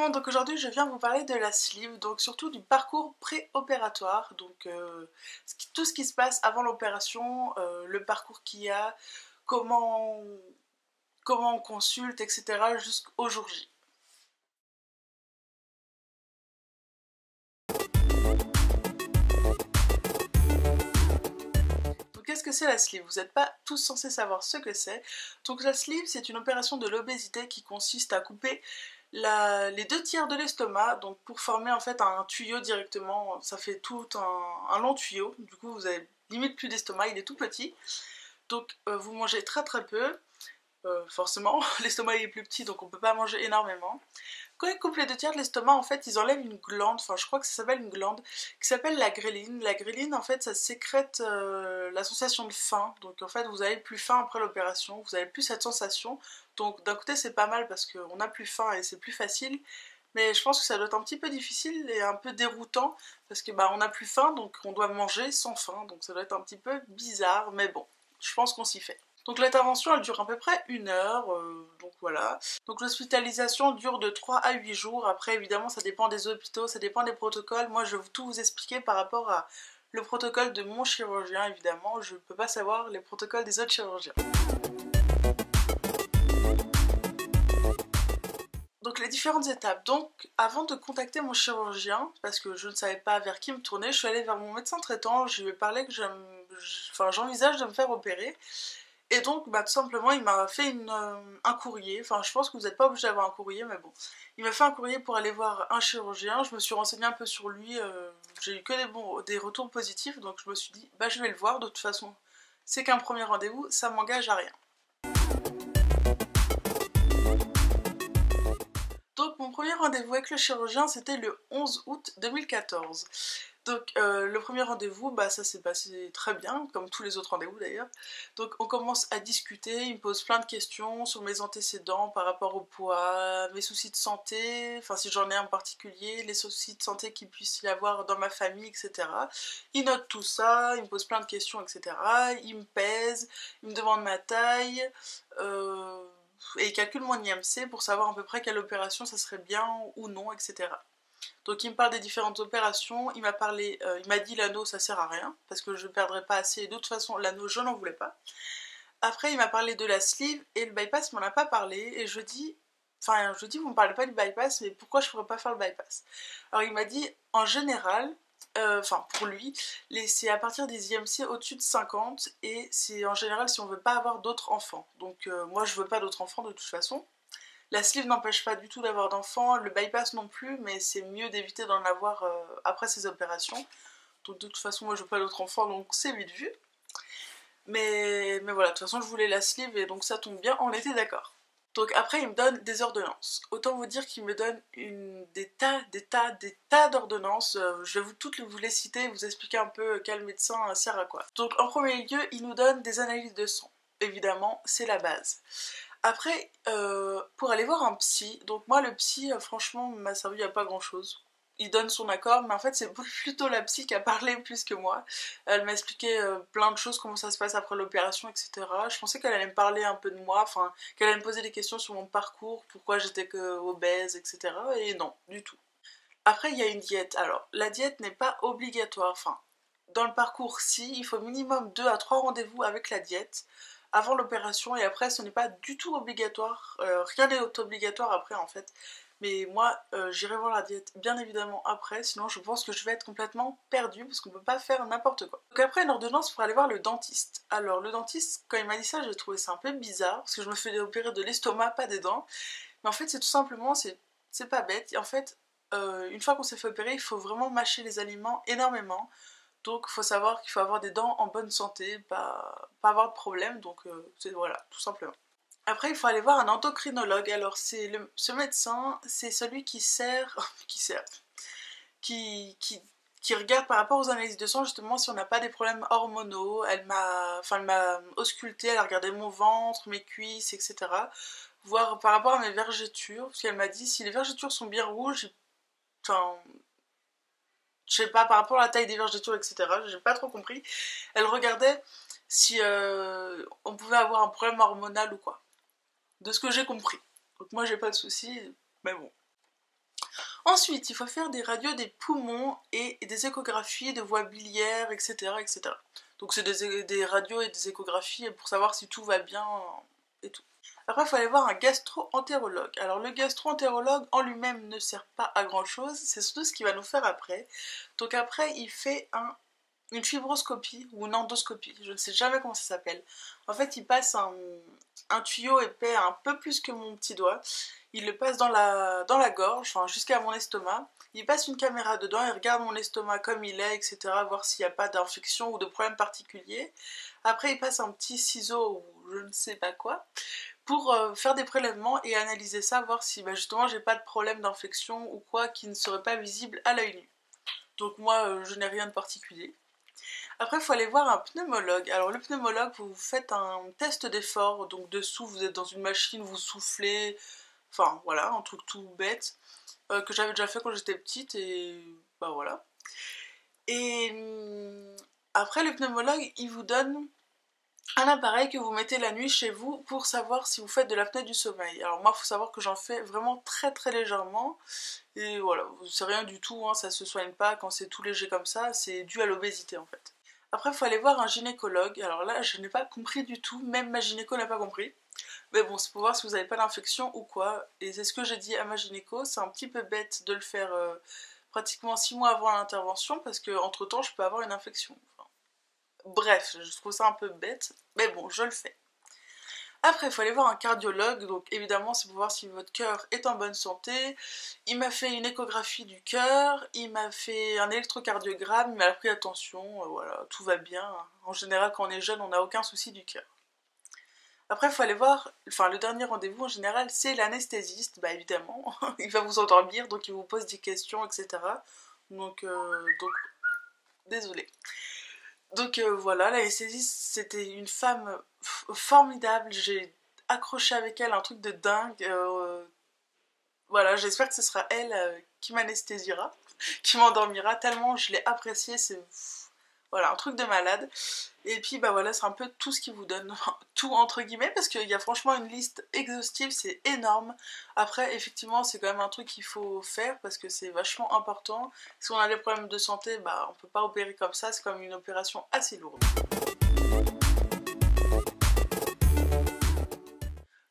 monde, donc aujourd'hui je viens vous parler de la sleeve, donc surtout du parcours pré-opératoire, donc tout ce qui se passe avant l'opération, le parcours qu'il y a, comment, comment on consulte, etc. jusqu'au jour J. Donc qu'est-ce que c'est la sleeve? Vous n'êtes pas tous censés savoir ce que c'est. Donc la sleeve, c'est une opération de l'obésité qui consiste à couper les 2 tiers de l'estomac, donc pour former en fait un tuyau directement, ça fait tout un long tuyau, du coup vous avez limite plus d'estomac, il est tout petit, donc vous mangez très très peu, forcément, l'estomac est plus petit donc on peut pas manger énormément. Quand ils coupent les 2 tiers de l'estomac, en fait, ils enlèvent une glande, enfin je crois que ça s'appelle une glande, qui s'appelle la gréline. La gréline, en fait, ça sécrète la sensation de faim. Donc en fait, vous avez plus faim après l'opération, vous avez plus cette sensation. Donc d'un côté, c'est pas mal parce qu'on a plus faim et c'est plus facile. Mais je pense que ça doit être un petit peu difficile et un peu déroutant parce que bah on a plus faim, donc on doit manger sans faim. Donc ça doit être un petit peu bizarre, mais bon, je pense qu'on s'y fait. Donc l'intervention elle dure à peu près 1 heure, donc voilà. Donc l'hospitalisation dure de 3 à 8 jours, après évidemment ça dépend des hôpitaux, ça dépend des protocoles, moi je vais tout vous expliquer par rapport à le protocole de mon chirurgien évidemment, je ne peux pas savoir les protocoles des autres chirurgiens. Donc les différentes étapes, donc avant de contacter mon chirurgien, parce que je ne savais pas vers qui me tourner, je suis allée vers mon médecin traitant, je lui ai parlé que j'envisage de me faire opérer. Et donc, bah, tout simplement, il m'a fait un courrier. Enfin, je pense que vous n'êtes pas obligé d'avoir un courrier, mais bon. Il m'a fait un courrier pour aller voir un chirurgien. Je me suis renseignée un peu sur lui. J'ai eu que des retours positifs. Donc, je me suis dit, bah, je vais le voir. De toute façon, c'est qu'un premier rendez-vous. Ça m'engage à rien. Donc, mon premier rendez-vous avec le chirurgien, c'était le 11 août 2014. Donc le premier rendez-vous, bah, ça s'est passé très bien, comme tous les autres rendez-vous d'ailleurs. Donc on commence à discuter, il me pose plein de questions sur mes antécédents par rapport au poids, mes soucis de santé, enfin si j'en ai un en particulier, les soucis de santé qu'il puisse y avoir dans ma famille, etc. Il note tout ça, il me pose plein de questions, etc. Il me pèse, il me demande ma taille, et il calcule mon IMC pour savoir à peu près quelle opération ça serait bien ou non, etc. Donc il me parle des différentes opérations, il m'a dit l'anneau ça sert à rien, parce que je ne perdrai pas assez, et de toute façon l'anneau je n'en voulais pas. Après il m'a parlé de la sleeve, et le bypass m'en a pas parlé, et je dis vous me parlez pas du bypass, mais pourquoi je pourrais pas faire le bypass? Alors il m'a dit, en général, pour lui, c'est à partir des IMC au-dessus de 50, et c'est en général si on veut pas avoir d'autres enfants. Donc moi je veux pas d'autres enfants de toute façon. La sleeve n'empêche pas du tout d'avoir d'enfants, le bypass non plus, mais c'est mieux d'éviter d'en avoir après ces opérations. Donc de toute façon, moi je veux pas d'autres enfants, donc c'est vite vu. Mais voilà, de toute façon je voulais la sleeve et donc ça tombe bien, on était d'accord. Donc après il me donne des ordonnances. Autant vous dire qu'il me donne des tas d'ordonnances. Je vais toutes vous les citer, vous expliquer un peu quel médecin sert à quoi. Donc en premier lieu, il nous donne des analyses de sang. Évidemment, c'est la base. Après, pour aller voir un psy, donc moi le psy, franchement, m'a servi à pas grand chose. Il donne son accord, mais en fait c'est plutôt la psy qui a parlé plus que moi. Elle m'a expliqué plein de choses, comment ça se passe après l'opération, etc. Je pensais qu'elle allait me parler un peu de moi, enfin, qu'elle allait me poser des questions sur mon parcours, pourquoi j'étais obèse, etc. Et non, du tout. Après, il y a une diète. Alors, la diète n'est pas obligatoire, enfin, dans le parcours, si, il faut minimum 2 à 3 rendez-vous avec la diète avant l'opération et après ce n'est pas du tout obligatoire, rien n'est obligatoire après en fait, mais moi j'irai voir la diète bien évidemment après, sinon je pense que je vais être complètement perdue parce qu'on peut pas faire n'importe quoi. Donc après une ordonnance pour aller voir le dentiste. Alors le dentiste, quand il m'a dit ça, j'ai trouvé ça un peu bizarre parce que je me fais opérer de l'estomac, pas des dents, mais en fait c'est tout simplement, c'est pas bête, et en fait une fois qu'on s'est fait opérer, il faut vraiment mâcher les aliments énormément. Donc il faut savoir qu'il faut avoir des dents en bonne santé, pas avoir de problème, donc c'est voilà, tout simplement. Après il faut aller voir un endocrinologue, alors ce médecin, c'est celui qui sert, qui regarde par rapport aux analyses de sang justement si on n'a pas des problèmes hormonaux. Elle m'a ausculté, elle a regardé mon ventre, mes cuisses, etc. Voir par rapport à mes vergetures, parce qu'elle m'a dit si les vergetures sont bien rouges, enfin je sais pas, par rapport à la taille des vergetures, etc. J'ai pas trop compris. Elle regardait si on pouvait avoir un problème hormonal ou quoi. De ce que j'ai compris. Donc moi j'ai pas de soucis, mais bon. Ensuite, il faut faire des radios des poumons et des échographies de voies biliaires, etc. etc. Donc c'est des radios et des échographies pour savoir si tout va bien et tout. Après, il faut aller voir un gastro-entérologue. Alors le gastro-entérologue en lui-même ne sert pas à grand chose, c'est surtout ce qu'il va nous faire après. Donc après, il fait une fibroscopie ou une endoscopie, je ne sais jamais comment ça s'appelle. En fait, il passe un tuyau épais un peu plus que mon petit doigt, il le passe dans la gorge, enfin, jusqu'à mon estomac. Il passe une caméra dedans, il regarde mon estomac comme il est, etc., voir s'il n'y a pas d'infection ou de problème particulier. Après, il passe un petit ciseau ou je ne sais pas quoi pour faire des prélèvements et analyser ça, voir si justement j'ai pas de problème d'infection ou quoi qui ne serait pas visible à l'œil nu. Donc moi, je n'ai rien de particulier. Après, il faut aller voir un pneumologue. Alors, le pneumologue, vous faites un test d'effort. Donc, dessous, vous êtes dans une machine, vous soufflez. Enfin, voilà, un truc tout bête que j'avais déjà fait quand j'étais petite. Et bah voilà. Et après, le pneumologue, il vous donne un appareil que vous mettez la nuit chez vous pour savoir si vous faites de l'apnée du sommeil. Alors, moi, il faut savoir que j'en fais vraiment très très légèrement. Et voilà, c'est rien du tout, hein, ça se soigne pas quand c'est tout léger comme ça. C'est dû à l'obésité en fait. Après, il faut aller voir un gynécologue. Alors là, je n'ai pas compris du tout, même ma gynéco n'a pas compris. Mais bon, c'est pour voir si vous n'avez pas d'infection ou quoi. Et c'est ce que j'ai dit à ma gynéco. C'est un petit peu bête de le faire pratiquement 6 mois avant l'intervention parce que entre temps, je peux avoir une infection. Enfin, bref, je trouve ça un peu bête. Mais bon, je le fais. Après, il faut aller voir un cardiologue, donc évidemment, c'est pour voir si votre cœur est en bonne santé. Il m'a fait une échographie du cœur, il m'a fait un électrocardiogramme, il m'a pris attention, voilà, tout va bien. En général, quand on est jeune, on n'a aucun souci du cœur. Après, il faut aller voir, enfin, le dernier rendez-vous en général, c'est l'anesthésiste, bah évidemment, il va vous endormir, donc il vous pose des questions, etc. Donc désolé. Donc voilà, l'anesthésiste, c'était une femme formidable, j'ai accroché avec elle un truc de dingue. Voilà, j'espère que ce sera elle qui m'anesthésiera, qui m'endormira, tellement je l'ai appréciée, c'est voilà, un truc de malade. Et puis bah voilà, c'est un peu tout ce qui vous donne, tout entre guillemets, parce qu'il y a franchement une liste exhaustive, c'est énorme. Après, effectivement, c'est quand même un truc qu'il faut faire, parce que c'est vachement important. Si on a des problèmes de santé, bah on peut pas opérer comme ça, c'est comme une opération assez lourde.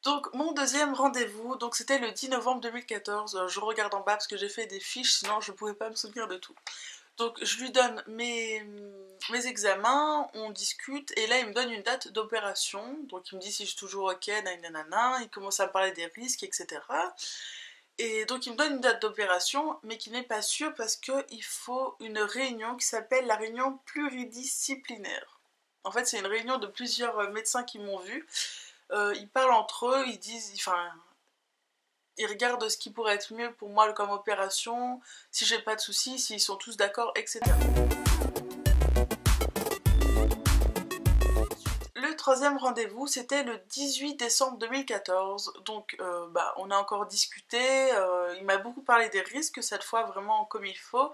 Donc mon deuxième rendez-vous, donc c'était le 10 novembre 2014, je regarde en bas parce que j'ai fait des fiches, sinon je pouvais pas me souvenir de tout. Donc je lui donne mes examens, on discute, et là il me donne une date d'opération, donc il me dit si je suis toujours ok, nanana, il commence à me parler des risques, etc. Et donc il me donne une date d'opération, mais qui n'est pas sûre parce qu'il faut une réunion qui s'appelle la réunion pluridisciplinaire. En fait c'est une réunion de plusieurs médecins qui m'ont vu, ils parlent entre eux, ils disent, enfin, ils regardent ce qui pourrait être mieux pour moi comme opération, si j'ai pas de soucis, s'ils sont tous d'accord, etc. Le troisième rendez-vous, c'était le 18 décembre 2014, donc bah, on a encore discuté, il m'a beaucoup parlé des risques, cette fois vraiment comme il faut.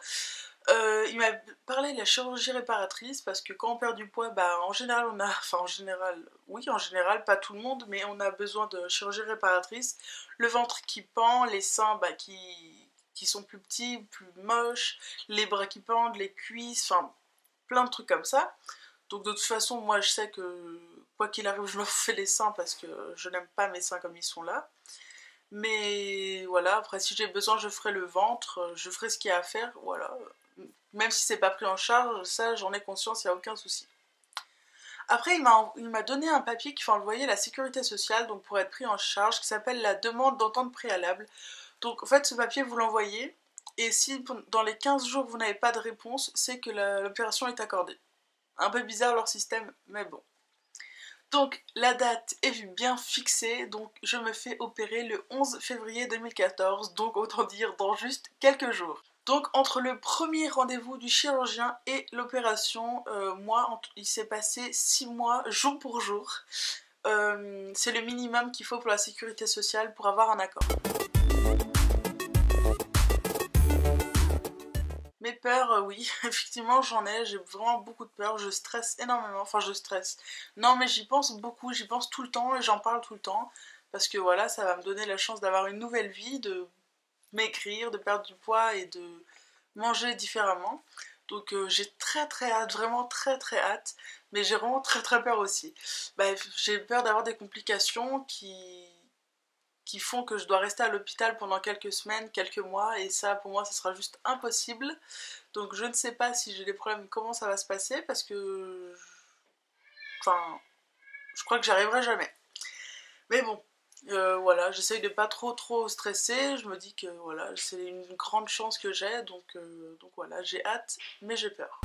Il m'a parlé de la chirurgie réparatrice parce que quand on perd du poids, bah en général on a, enfin en général, oui en général, pas tout le monde, mais on a besoin de chirurgie réparatrice. Le ventre qui pend, les seins bah, qui sont plus petits, plus moches, les bras qui pendent, les cuisses, enfin plein de trucs comme ça. Donc de toute façon, moi je sais que quoi qu'il arrive, je me fais les seins parce que je n'aime pas mes seins comme ils sont là. Mais voilà, après si j'ai besoin, je ferai le ventre, je ferai ce qu'il y a à faire, voilà. Même si c'est pas pris en charge, ça j'en ai conscience, il n'y a aucun souci. Après, il m'a donné un papier qu'il faut envoyer à la sécurité sociale, donc pour être pris en charge, qui s'appelle la demande d'entente préalable. Donc en fait, ce papier, vous l'envoyez, et si dans les 15 jours vous n'avez pas de réponse, c'est que l'opération est accordée. Un peu bizarre leur système, mais bon. Donc la date est bien fixée, donc je me fais opérer le 11 février 2014, donc autant dire dans juste quelques jours. Donc entre le premier rendez-vous du chirurgien et l'opération, moi il s'est passé 6 mois jour pour jour. C'est le minimum qu'il faut pour la sécurité sociale pour avoir un accord. Mes peurs, oui, effectivement j'en ai, j'ai vraiment beaucoup de peur, je stresse énormément, enfin je stresse. Non mais j'y pense beaucoup, j'y pense tout le temps et j'en parle tout le temps, parce que voilà, ça va me donner la chance d'avoir une nouvelle vie, de maigrir, de perdre du poids et de manger différemment. Donc j'ai très hâte, vraiment très hâte, mais j'ai vraiment très peur aussi. Bah, j'ai peur d'avoir des complications qui font que je dois rester à l'hôpital pendant quelques semaines, quelques mois, et ça pour moi ça sera juste impossible. Donc je ne sais pas si j'ai des problèmes, comment ça va se passer, parce que enfin, je crois que j'y arriverai jamais. Mais bon, voilà, j'essaye de pas trop stresser, je me dis que voilà, c'est une grande chance que j'ai, donc voilà, j'ai hâte, mais j'ai peur.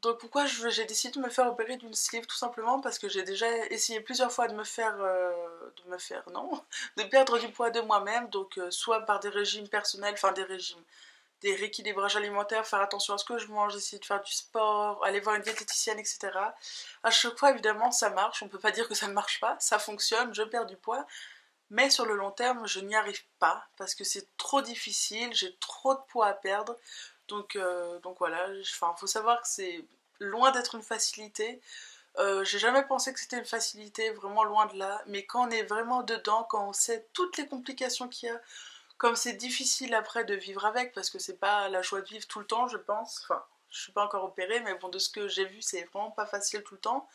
Donc pourquoi j'ai décidé de me faire opérer d'une sleeve? Tout simplement parce que j'ai déjà essayé plusieurs fois non, de perdre du poids de moi-même, donc soit par des régimes personnels, enfin des rééquilibrages alimentaires, faire attention à ce que je mange, essayer de faire du sport, aller voir une diététicienne, etc. À chaque fois, évidemment, ça marche, on peut pas dire que ça ne marche pas, ça fonctionne, je perds du poids, mais sur le long terme, je n'y arrive pas, parce que c'est trop difficile, j'ai trop de poids à perdre, donc voilà, enfin, faut savoir que c'est loin d'être une facilité. J'ai jamais pensé que c'était une facilité, vraiment loin de là, mais quand on est vraiment dedans, quand on sait toutes les complications qu'il y a, comme c'est difficile après de vivre avec, parce que c'est pas la joie de vivre tout le temps, je pense. Enfin, je suis pas encore opérée, mais bon, de ce que j'ai vu, c'est vraiment pas facile tout le temps.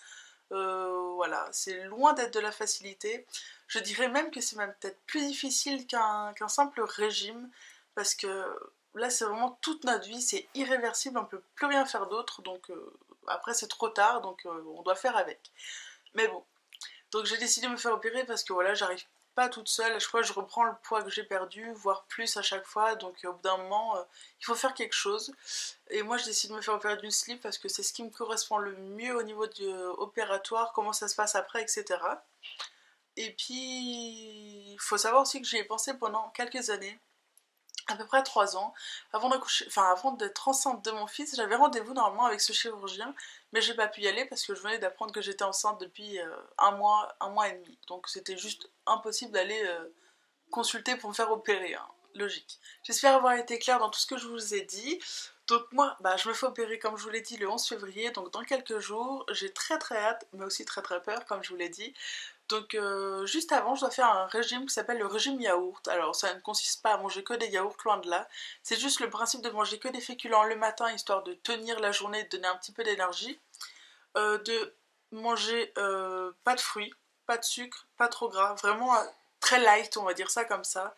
Voilà, c'est loin d'être de la facilité. Je dirais même que c'est même peut-être plus difficile qu'un simple régime, parce que là, c'est vraiment toute notre vie, c'est irréversible, on peut plus rien faire d'autre, donc après c'est trop tard, donc on doit faire avec. Mais bon, donc j'ai décidé de me faire opérer parce que voilà, j'arrive pas toute seule, à chaque fois je reprends le poids que j'ai perdu, voire plus à chaque fois, donc au bout d'un moment, il faut faire quelque chose. Et moi je décide de me faire opérer d'une sleeve parce que c'est ce qui me correspond le mieux au niveau du opératoire, comment ça se passe après, etc. Et puis, il faut savoir aussi que j'y ai pensé pendant quelques années, à peu près 3 ans, avant d'accoucher, enfin avant d'être enceinte de mon fils, j'avais rendez-vous normalement avec ce chirurgien, mais j'ai pas pu y aller parce que je venais d'apprendre que j'étais enceinte depuis un mois et demi. Donc c'était juste impossible d'aller consulter pour me faire opérer, hein. Logique. J'espère avoir été claire dans tout ce que je vous ai dit. Donc moi, bah, je me fais opérer comme je vous l'ai dit le 11 février, donc dans quelques jours. J'ai très hâte, mais aussi très peur comme je vous l'ai dit. Donc juste avant, je dois faire un régime qui s'appelle le régime yaourt. Alors ça ne consiste pas à manger que des yaourts, loin de là. C'est juste le principe de manger que des féculents le matin, histoire de tenir la journée, de donner un petit peu d'énergie. De manger pas de fruits, pas de sucre, pas trop gras. Vraiment très light, on va dire ça comme ça.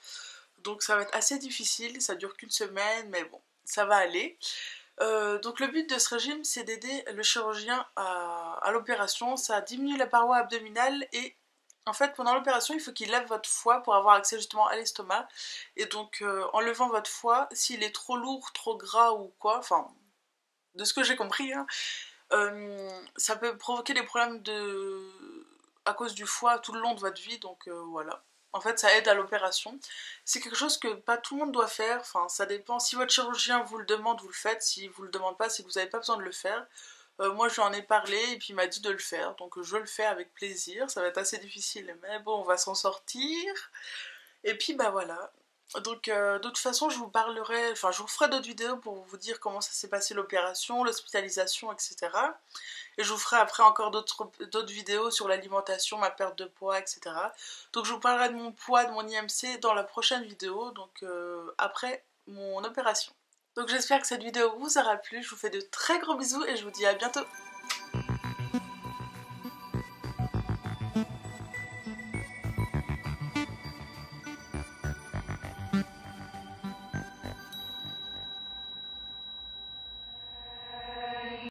Donc ça va être assez difficile, ça dure qu'une semaine, mais bon, ça va aller. Donc le but de ce régime, c'est d'aider le chirurgien à l'opération. Ça diminue la paroi abdominale et en fait, pendant l'opération, il faut qu'il lève votre foie pour avoir accès justement à l'estomac. Et donc, en levant votre foie, s'il est trop lourd, trop gras ou quoi, enfin, de ce que j'ai compris, hein, ça peut provoquer des problèmes à cause du foie tout le long de votre vie. Donc voilà. En fait, ça aide à l'opération. C'est quelque chose que pas tout le monde doit faire. Enfin, ça dépend. Si votre chirurgien vous le demande, vous le faites. Si vous le demande pas, c'est que vous n'avez pas besoin de le faire. Moi, je lui en ai parlé et puis il m'a dit de le faire. Donc, je le fais avec plaisir. Ça va être assez difficile, mais bon, on va s'en sortir. Et puis, bah voilà. Donc, de toute façon, je vous parlerai, enfin, je vous ferai d'autres vidéos pour vous dire comment ça s'est passé l'opération, l'hospitalisation, etc. Et je vous ferai après encore d'autres vidéos sur l'alimentation, ma perte de poids, etc. Donc, je vous parlerai de mon poids, de mon IMC dans la prochaine vidéo, donc après mon opération. Donc, j'espère que cette vidéo vous aura plu. Je vous fais de très gros bisous et je vous dis à bientôt.